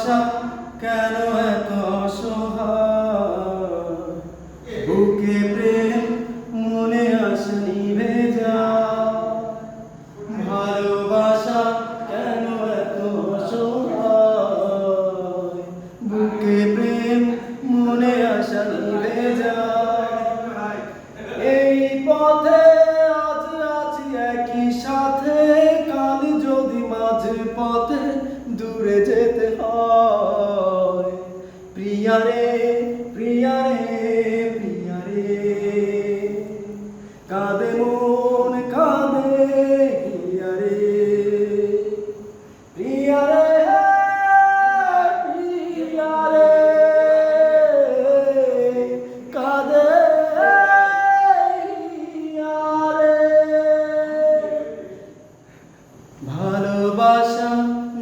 ভালোবাসা কেন এত অসহায়, বুকে প্রেম মনে আশা নিভে যায়। ভালোবাসা কেন এত অসহায়, বুকে প্রেম মনে আশা নিভে যায়। এই পথে আজ আছি একই সাথে, কাল যদি মাঝে পথে দূরে যেতে হয়। প্রিয়া রে প্রিয়া রে প্রিয়া রে, কাঁদে মন কাঁদে প্রিয়া রে। প্রিয়া রে প্রিয়া রে, কাঁদে প্রিয়া রে। ভালোবাসা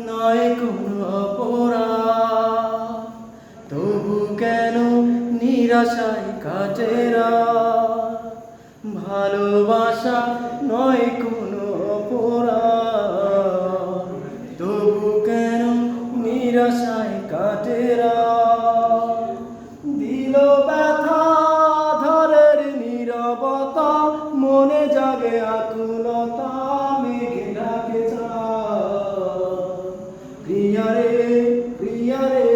নয় কোনো অপরাধ, তবু কেন নিরাশায় কাটে রাত। ভালোবাসা নয় কোনো অপরাধ, তবু কেন নিরাশায় কাটে রাত। দিল ব্যথা ধরের নীরবতা, মনে জাগে আকুলতা, মেঘে ডাকে চাঁদ। প্রিয়া রে প্রিয়া রে